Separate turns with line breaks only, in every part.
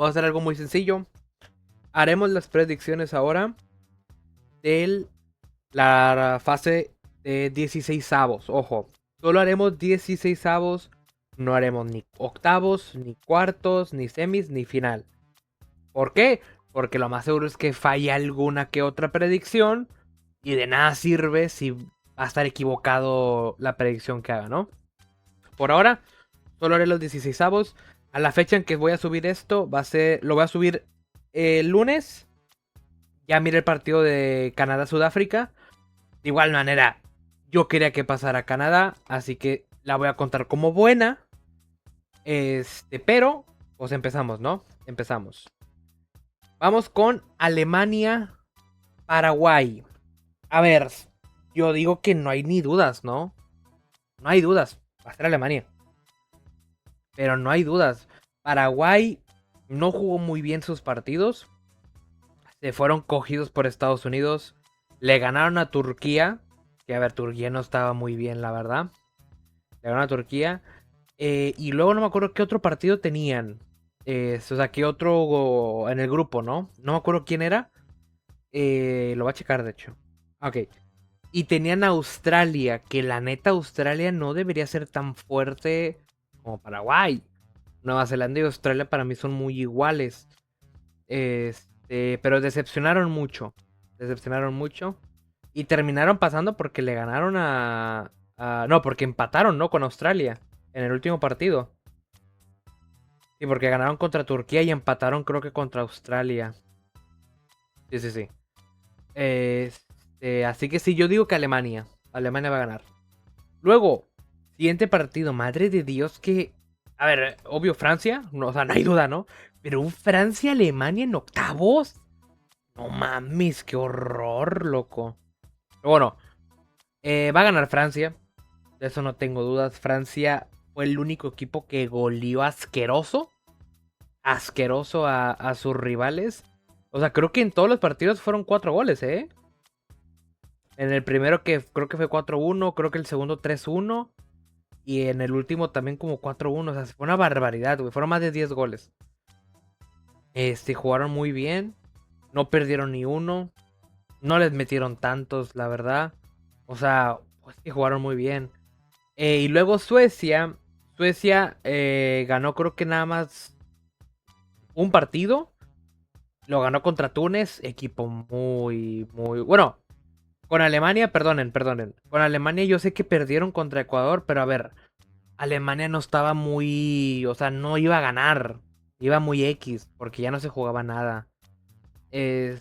Vamos a hacer algo muy sencillo. Haremos las predicciones ahora de la fase de 16avos. Ojo, solo haremos 16avos. No haremos ni octavos, ni cuartos, ni semis, ni final. ¿Por qué? Porque lo más seguro es que falle alguna que otra predicción. Y de nada sirve si va a estar equivocado la predicción que haga, ¿no? Por ahora, solo haré los 16avos. A la fecha en que voy a subir esto, lo voy a subir el lunes. Ya miré el partido de Canadá-Sudáfrica. De igual manera, yo quería que pasara Canadá, así que la voy a contar como buena. Pero, pues empezamos, ¿no? Empezamos. Vamos con Alemania-Paraguay. A ver, yo digo que no hay ni dudas, ¿no? No hay dudas. Va a ser Alemania. Pero no hay dudas. Paraguay no jugó muy bien sus partidos. Se fueron cogidos por Estados Unidos. Le ganaron a Turquía. Que a ver, Turquía no estaba muy bien, la verdad. Le ganaron a Turquía. Y luego no me acuerdo qué otro partido tenían. O sea, qué otro en el grupo, ¿no? No me acuerdo quién era. Lo voy a checar, de hecho. Ok. Y tenían a Australia. Que la neta, Australia no debería ser tan fuerte como Paraguay. Nueva Zelanda y Australia para mí son muy iguales. Pero decepcionaron mucho. Decepcionaron mucho. Y terminaron pasando porque le ganaron no, porque empataron, ¿no? Con Australia. En el último partido. Sí, porque ganaron contra Turquía y empataron creo que contra Australia. Sí, sí, sí. Así que sí, yo digo que Alemania. Alemania va a ganar. Luego, siguiente partido. Madre de Dios que... A ver, obvio Francia. No, o sea, no hay duda, ¿no? Pero un Francia-Alemania en octavos. No mames, qué horror, loco. Pero bueno, va a ganar Francia. De eso no tengo dudas. Francia fue el único equipo que goleó asqueroso. Asqueroso a sus rivales. O sea, creo que en todos los partidos fueron 4 goles, ¿eh? En el primero que creo que fue 4-1. Creo que el segundo 3-1. Y en el último también como 4-1. O sea, fue una barbaridad, güey. Fueron más de 10 goles. Jugaron muy bien. No perdieron ni uno. No les metieron tantos, la verdad. O sea, pues que jugaron muy bien. Y luego Suecia. Suecia ganó creo que nada más un partido. Lo ganó contra Túnez. Equipo muy, muy... Bueno, con Alemania, perdonen. Con Alemania yo sé que perdieron contra Ecuador, pero a ver. Alemania no estaba muy... O sea, no iba a ganar. Iba muy X, porque ya no se jugaba nada.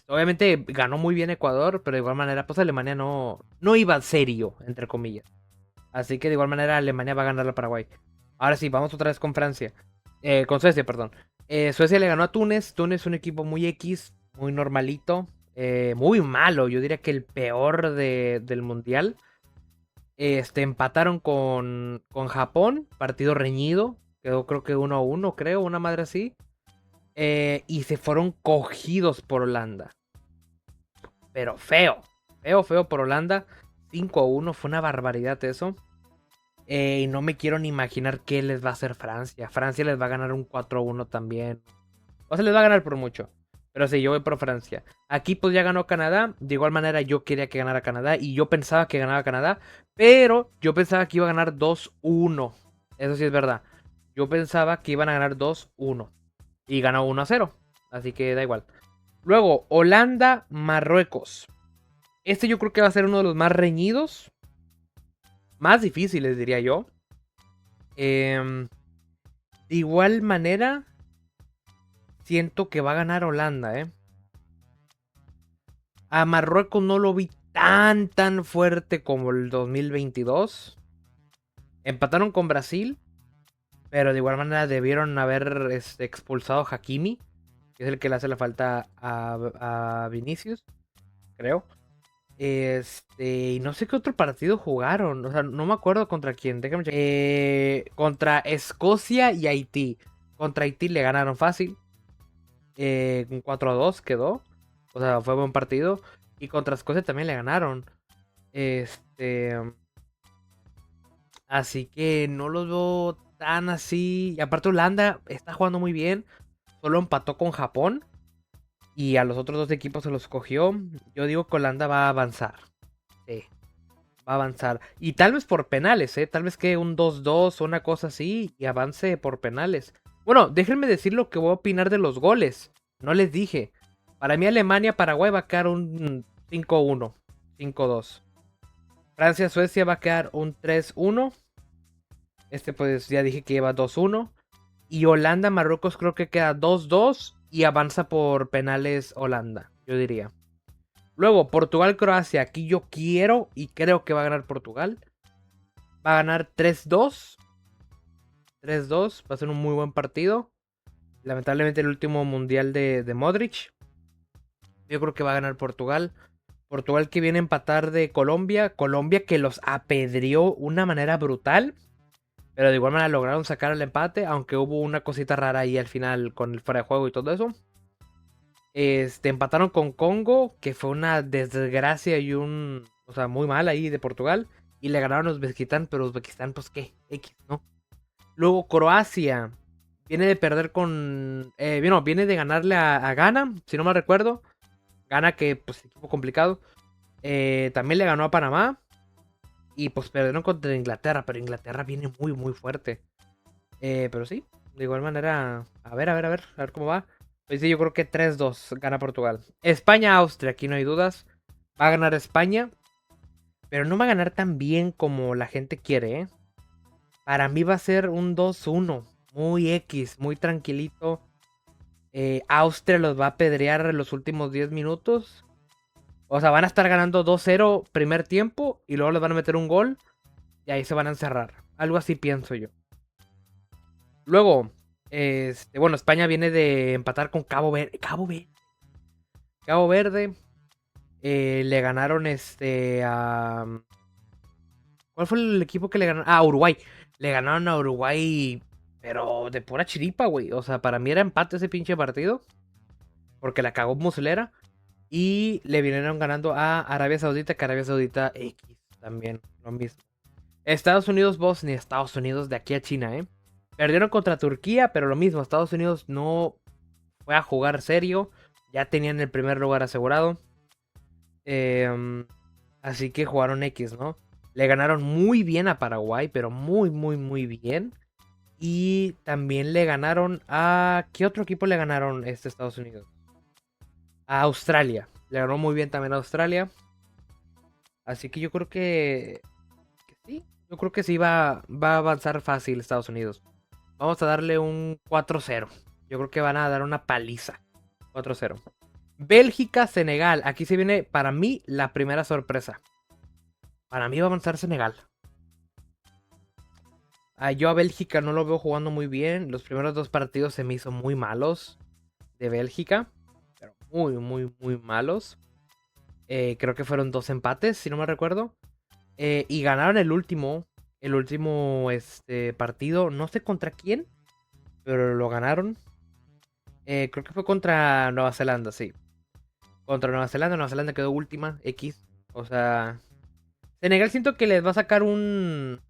Obviamente ganó muy bien Ecuador, pero de igual manera, pues Alemania no iba serio, entre comillas. Así que de igual manera Alemania va a ganar a Paraguay. Ahora sí, vamos otra vez con Francia. Con Suecia, perdón. Suecia le ganó a Túnez. Túnez es un equipo muy X, muy normalito. Muy malo, yo diría que el peor del mundial. Empataron con Japón, partido reñido. Quedó creo que 1-1, creo, una madre así. Y se fueron cogidos por Holanda. Pero feo. Feo, feo por Holanda. 5-1, fue una barbaridad eso. Y no me quiero ni imaginar qué les va a hacer Francia. Francia les va a ganar un 4-1 también. O sea, les va a ganar por mucho. Pero sí, yo voy por Francia. Aquí pues ya ganó Canadá. De igual manera yo quería que ganara Canadá. Y yo pensaba que ganaba Canadá. Pero yo pensaba que iba a ganar 2-1. Eso sí es verdad. Yo pensaba que iban a ganar 2-1. Y ganó 1-0. Así que da igual. Luego, Holanda-Marruecos. Este yo creo que va a ser uno de los más reñidos. Más difíciles, diría yo. De igual manera, siento que va a ganar Holanda, ¿eh? A Marruecos no lo vi tan fuerte como el 2022. Empataron con Brasil, pero de igual manera debieron haber expulsado a Hakimi, que es el que le hace la falta a Vinicius, creo. Y no sé qué otro partido jugaron. O sea, no me acuerdo contra quién. Déjame checar. Contra Escocia y Haití. Contra Haití le ganaron fácil. 4-2 quedó. O sea, fue buen partido. Y contra Escocia también le ganaron. Este. Así que no los veo tan así. Y aparte Holanda está jugando muy bien. solo empató con Japón y a los otros dos equipos se los cogió. Yo digo que Holanda va a avanzar. Sí, va a avanzar. Y tal vez por penales, ¿eh? Tal vez que un 2-2 o una cosa así y avance por penales. Bueno, déjenme decir lo que voy a opinar de los goles. No les dije. Para mí Alemania-Paraguay va a quedar un 5-1, 5-2. Francia-Suecia va a quedar un 3-1. Pues ya dije que lleva 2-1. Y Holanda-Marruecos creo que queda 2-2 y avanza por penales Holanda, yo diría. Luego, Portugal-Croacia. Aquí yo quiero y creo que va a ganar Portugal. Va a ganar 3-2. 3-2. Va a ser un muy buen partido. Lamentablemente el último mundial de Modric. Yo creo que va a ganar Portugal. Portugal que viene a empatar de Colombia. Colombia que los apedreó de una manera brutal. Pero de igual manera lograron sacar el empate. Aunque hubo una cosita rara ahí al final con el fuera de juego y todo eso. Empataron con Congo, que fue una desgracia y o sea, muy mal ahí de Portugal. Y le ganaron a Uzbekistán, pero Uzbekistán, pues qué, X, ¿no? Luego Croacia, viene de perder viene de ganarle a Ghana, si no me recuerdo. Ghana que, pues, equipo complicado. También le ganó a Panamá. Y pues perdieron contra Inglaterra, pero Inglaterra viene muy, muy fuerte. Pero sí, de igual manera, a ver cómo va. Pues sí, yo creo que 3-2 gana Portugal. España-Austria, aquí no hay dudas. Va a ganar España. Pero no va a ganar tan bien como la gente quiere, ¿eh? Para mí va a ser un 2-1. Muy X, muy tranquilito. Austria los va a apedrear en los últimos 10 minutos. O sea, van a estar ganando 2-0 primer tiempo. Y luego les van a meter un gol. Y ahí se van a encerrar. Algo así pienso yo. Luego, bueno, España viene de empatar con Cabo Verde. Cabo Verde. Le ganaron a... ¿Cuál fue el equipo que le ganaron? Ah, Uruguay. Le ganaron a Uruguay, pero de pura chiripa, güey. O sea, para mí era empate ese pinche partido. Porque la cagó Muslera. Y le vinieron ganando a Arabia Saudita, que Arabia Saudita X también, lo mismo. Estados Unidos, Bosnia, Estados Unidos de aquí a China, ¿eh? Perdieron contra Turquía, pero lo mismo, Estados Unidos no fue a jugar serio. Ya tenían el primer lugar asegurado. Así que jugaron X, ¿no? Le ganaron muy bien a Paraguay, pero muy, muy, muy bien. Y también le ganaron a... ¿Qué otro equipo le ganaron Estados Unidos? A Australia. Le ganó muy bien también a Australia. Así que yo creo que sí. Yo creo que sí va a avanzar fácil Estados Unidos. Vamos a darle un 4-0. Yo creo que van a dar una paliza. 4-0. Bélgica, Senegal. Aquí se viene para mí la primera sorpresa. Para mí va a avanzar Senegal. Yo a Bélgica no lo veo jugando muy bien. Los primeros dos partidos se me hizo muy malos de Bélgica. Pero muy, muy, muy malos. Creo que fueron 2 empates, si no me recuerdo. Y ganaron el último partido. No sé contra quién, pero lo ganaron. Creo que fue contra Nueva Zelanda, sí. Contra Nueva Zelanda quedó última, X. O sea, Senegal siento que les va a sacar un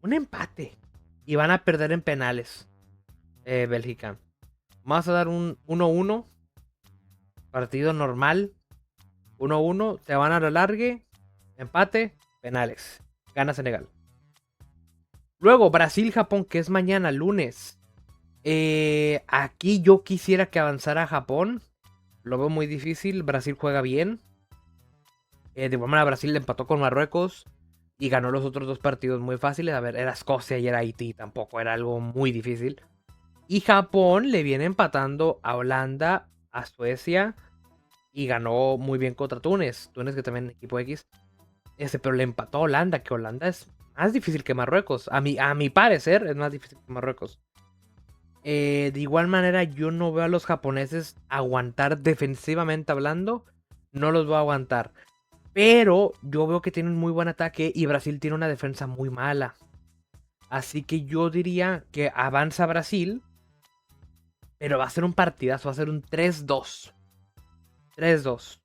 empate. Y van a perder en penales. Bélgica. Vamos a dar un 1-1. Partido normal. 1-1. Se van a la largue. Empate. Penales. Gana Senegal. Luego, Brasil-Japón, que es mañana, lunes. Aquí yo quisiera que avanzara Japón. Lo veo muy difícil. Brasil juega bien. De igual manera, Brasil le empató con Marruecos. Y ganó los otros dos partidos muy fáciles. A ver, era Escocia y era Haití. Tampoco era algo muy difícil. Y Japón le viene empatando a Holanda, a Suecia. Y ganó muy bien contra Túnez. Túnez que también equipo X. Pero le empató a Holanda. Que Holanda es más difícil que Marruecos. A mi parecer es más difícil que Marruecos. De igual manera yo no veo a los japoneses aguantar defensivamente hablando. No los voy a aguantar. Pero yo veo que tienen muy buen ataque y Brasil tiene una defensa muy mala. Así que yo diría que avanza Brasil. Pero va a ser un partidazo, va a ser un 3-2. 3-2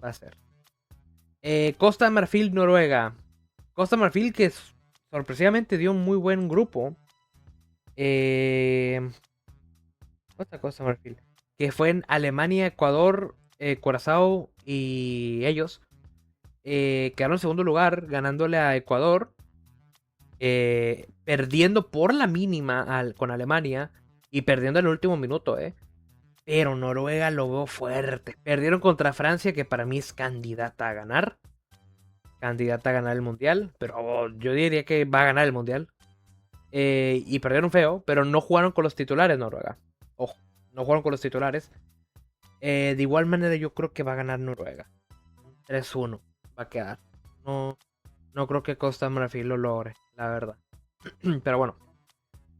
va a ser. Costa de Marfil, Noruega. Costa de Marfil que sorpresivamente dio un muy buen grupo. Costa de Marfil. Que fue en Alemania, Ecuador, Curazao y ellos. Quedaron en segundo lugar, ganándole a Ecuador. Perdiendo por la mínima con Alemania. Y perdiendo en el último minuto, Pero Noruega lo veo fuerte. Perdieron contra Francia, que para mí es candidata a ganar. Candidata a ganar el mundial. Pero yo diría que va a ganar el mundial. Y perdieron feo, pero no jugaron con los titulares Noruega. Ojo, no jugaron con los titulares. De igual manera yo creo que va a ganar Noruega. 3-1 va a quedar. No, no creo que Costa de Marfil lo logre, la verdad. Pero bueno.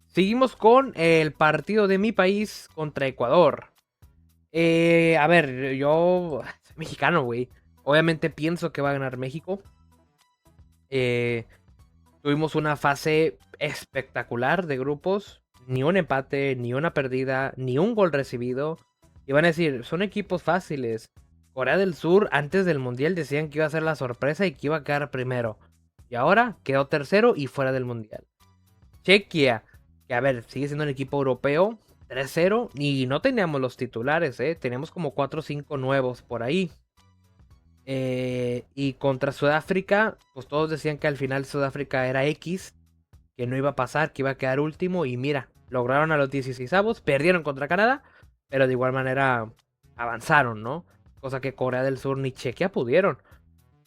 Seguimos con el partido de mi país contra Ecuador. A ver, yo soy mexicano, güey. Obviamente pienso que va a ganar México. Tuvimos una fase espectacular de grupos. Ni un empate, ni una perdida, ni un gol recibido. Y van a decir, son equipos fáciles. Corea del Sur, antes del Mundial, decían que iba a ser la sorpresa y que iba a quedar primero. Y ahora quedó tercero y fuera del Mundial. Chequia, que a ver, sigue siendo un equipo europeo. 3-0. Y no teníamos los titulares, Teníamos como 4 o 5 nuevos por ahí. Y contra Sudáfrica, pues todos decían que al final Sudáfrica era X, que no iba a pasar, que iba a quedar último. Y mira, lograron a los 16avos, perdieron contra Canadá, pero de igual manera avanzaron, ¿no? Cosa que Corea del Sur ni Chequia pudieron.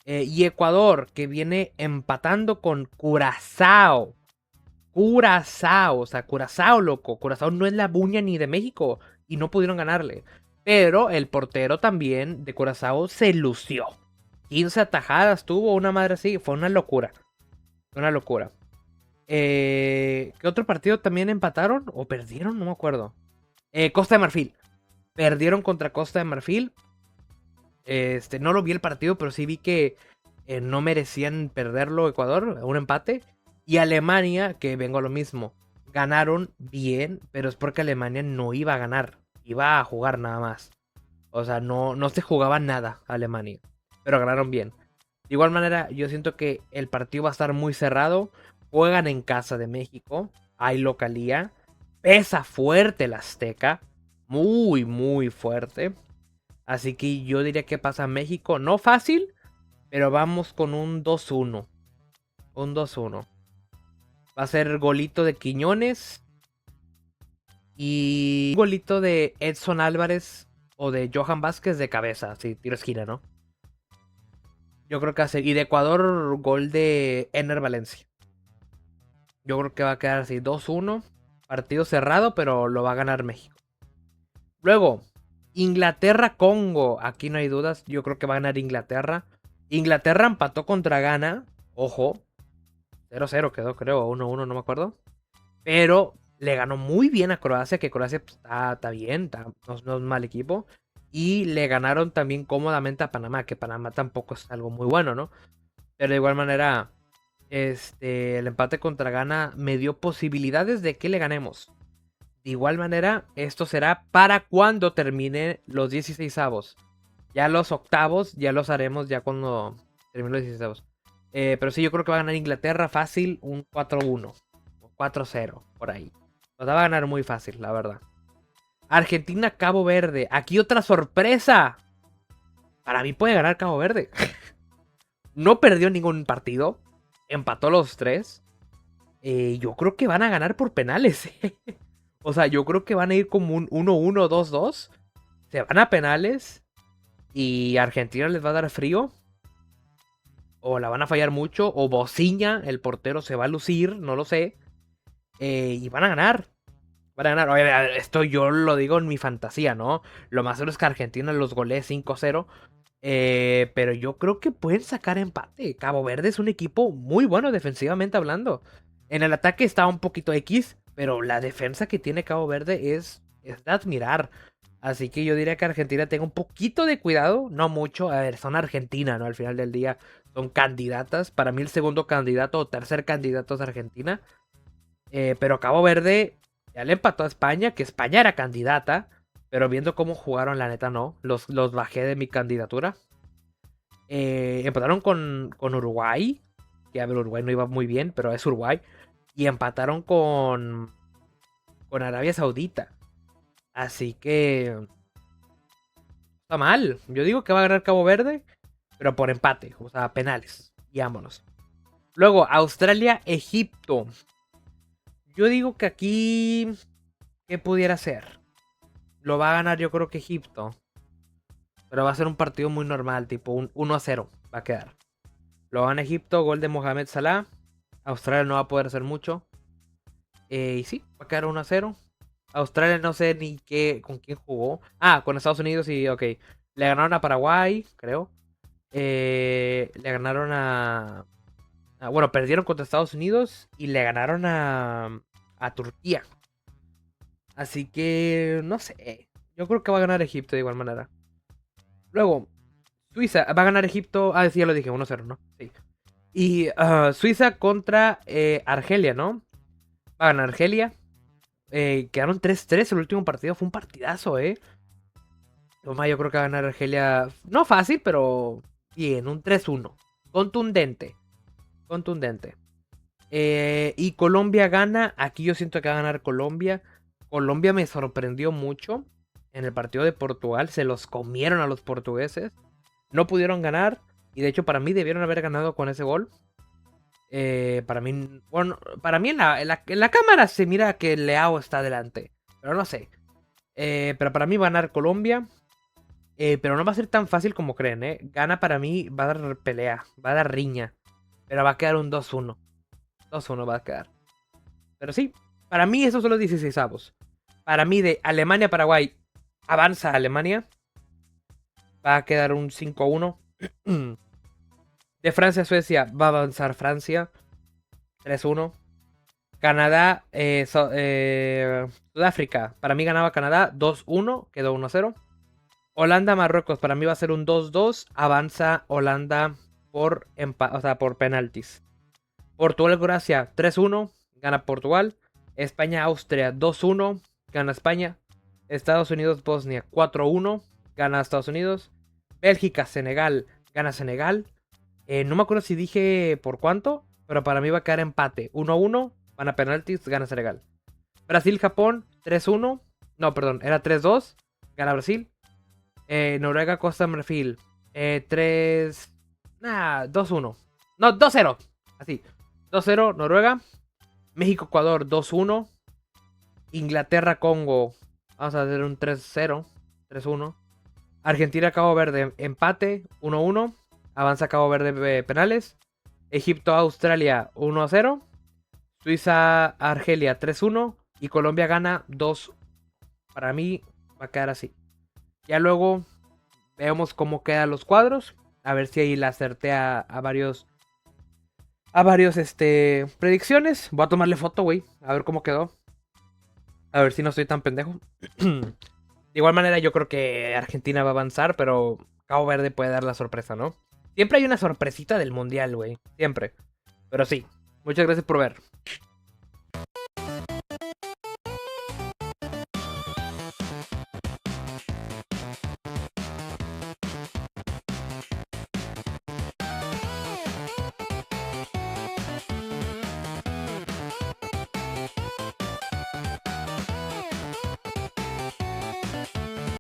Y Ecuador, que viene empatando con Curazao. Curazao, o sea, Curazao, loco. Curazao no es la buña ni de México y no pudieron ganarle. Pero el portero también de Curazao se lució. 15 atajadas tuvo, una madre así. Fue una locura. Una locura. ¿Qué otro partido también empataron? ¿O perdieron? No me acuerdo. Costa de Marfil. Perdieron contra Costa de Marfil. No lo vi el partido, pero sí vi que no merecían perderlo Ecuador. Un empate. Y Alemania, que vengo a lo mismo. Ganaron bien, pero es porque Alemania no iba a ganar. Iba a jugar nada más. O sea, no se jugaba nada Alemania. Pero ganaron bien. De igual manera, yo siento que el partido va a estar muy cerrado. Juegan en casa de México. Hay localía. Pesa fuerte el Azteca. Muy, muy fuerte. Así que yo diría que pasa México. No fácil, pero vamos con un 2-1. Un 2-1. Va a ser golito de Quiñones. Y golito de Edson Álvarez o de Johan Vázquez de cabeza. Sí, tiro esquina, ¿no? Yo creo que hace. Y de Ecuador, gol de Ener Valencia. Yo creo que va a quedar así 2-1. Partido cerrado, pero lo va a ganar México. Luego, Inglaterra-Congo. Aquí no hay dudas. Yo creo que va a ganar Inglaterra. Inglaterra empató contra Ghana. Ojo. 0-0 quedó, creo. 1-1, no me acuerdo. Pero le ganó muy bien a Croacia. Que Croacia pues, está bien. No es un mal equipo. Y le ganaron también cómodamente a Panamá. Que Panamá tampoco es algo muy bueno, ¿no? Pero de igual manera, el empate contra Ghana me dio posibilidades de que le ganemos. De igual manera, esto será para cuando termine los 16avos. Ya los octavos ya los haremos ya cuando termine los 16avos. Pero sí, yo creo que va a ganar Inglaterra fácil un 4-1. O 4-0, por ahí. Nos va a ganar muy fácil, la verdad. Argentina, Cabo Verde. Aquí otra sorpresa. Para mí puede ganar Cabo Verde. No perdió ningún partido. Empató los tres. Yo creo que van a ganar por penales. O sea, yo creo que van a ir como un 1-1, 2-2. Se van a penales. Y Argentina les va a dar frío. O la van a fallar mucho. O Bociña, el portero, se va a lucir. No lo sé. Y van a ganar. Van a ganar. Oye, esto yo lo digo en mi fantasía, ¿no? Lo más seguro es que Argentina los golee 5-0. Pero yo creo que pueden sacar empate. Cabo Verde es un equipo muy bueno defensivamente hablando. En el ataque está un poquito X, pero la defensa que tiene Cabo Verde es de admirar. Así que yo diría que Argentina tenga un poquito de cuidado, no mucho. A ver, son Argentina, ¿no? Al final del día son candidatas. Para mí el segundo candidato o tercer candidato es Argentina. Pero Cabo Verde ya le empató a España, que España era candidata. Pero viendo cómo jugaron, la neta no. Los bajé de mi candidatura. Empataron con Uruguay. Que a ver, Uruguay no iba muy bien, pero es Uruguay. Y empataron con Arabia Saudita. Así que está mal. Yo digo que va a ganar Cabo Verde, pero por empate, o sea, penales. Y vámonos. Luego, Australia-Egipto. Yo digo que aquí, ¿qué pudiera ser? Lo va a ganar yo creo que Egipto. Pero va a ser un partido muy normal, tipo un 1-0 va a quedar. Lo gana Egipto, gol de Mohamed Salah. Australia no va a poder hacer mucho. Y sí, va a quedar 1-0. Australia no sé ni qué, con quién jugó. Ah, con Estados Unidos y ok. Le ganaron a Paraguay, creo. Le ganaron bueno, perdieron contra Estados Unidos y le ganaron a Turquía. Así que, no sé. Yo creo que va a ganar Egipto de igual manera. Luego, Suiza. Va a ganar Egipto. Ah, sí, ya lo dije, 1-0, ¿no? Sí. Y Suiza contra Argelia, ¿no? Va a ganar Argelia. Quedaron 3-3 el último partido. Fue un partidazo, ¿eh? Toma, yo creo que va a ganar Argelia. No fácil, pero bien. Un 3-1. Contundente. Contundente. Y Colombia gana. Aquí yo siento que va a ganar Colombia. Colombia me sorprendió mucho en el partido de Portugal. Se los comieron a los portugueses. No pudieron ganar. Y de hecho, para mí debieron haber ganado con ese gol. Para mí, bueno, para mí en la cámara se mira que Leao está adelante. Pero no sé. Pero para mí va a ganar Colombia. Pero no va a ser tan fácil como creen, ¿eh? Gana para mí, va a dar pelea. Va a dar riña. Pero va a quedar un 2-1. 2-1 va a quedar. Pero sí, para mí esos son los 16avos. Para mí de Alemania-Paraguay avanza Alemania. Va a quedar un 5-1. De Francia-Suecia va a avanzar Francia. 3-1. Canadá, Sudáfrica. Para mí ganaba Canadá 2-1. Quedó 1-0. Holanda-Marruecos. Para mí va a ser un 2-2. Avanza Holanda por penaltis. Portugal-Croacia 3-1. Gana Portugal. España-Austria 2-1. Gana España. Estados Unidos-Bosnia 4-1. Gana Estados Unidos. Bélgica-Senegal. Gana Senegal. No me acuerdo si dije por cuánto. Pero para mí va a quedar empate. 1-1. Van a penaltis. Gana Senegal. Brasil-Japón 3-1. No, perdón. Era 3-2. Gana Brasil. Noruega-Costa Marfil. 2-1. No, 2-0. Así. 2-0 Noruega. México-Ecuador 2-1. Inglaterra-Congo. Vamos a hacer un 3-0. 3-1. Argentina-Cabo Verde. Empate 1-1. Avanza Cabo Verde penales. Egipto-Australia 1-0. Suiza-Argelia 3-1. Y Colombia gana 2. Para mí va a quedar así. Ya luego veamos cómo quedan los cuadros. A ver si ahí la acerté a varios predicciones. Voy a tomarle foto, güey. A ver cómo quedó. A ver si no estoy tan pendejo. De igual manera, yo creo que Argentina va a avanzar, pero Cabo Verde puede dar la sorpresa, ¿no? Siempre hay una sorpresita del mundial, güey. Siempre. Pero sí. Muchas gracias por ver.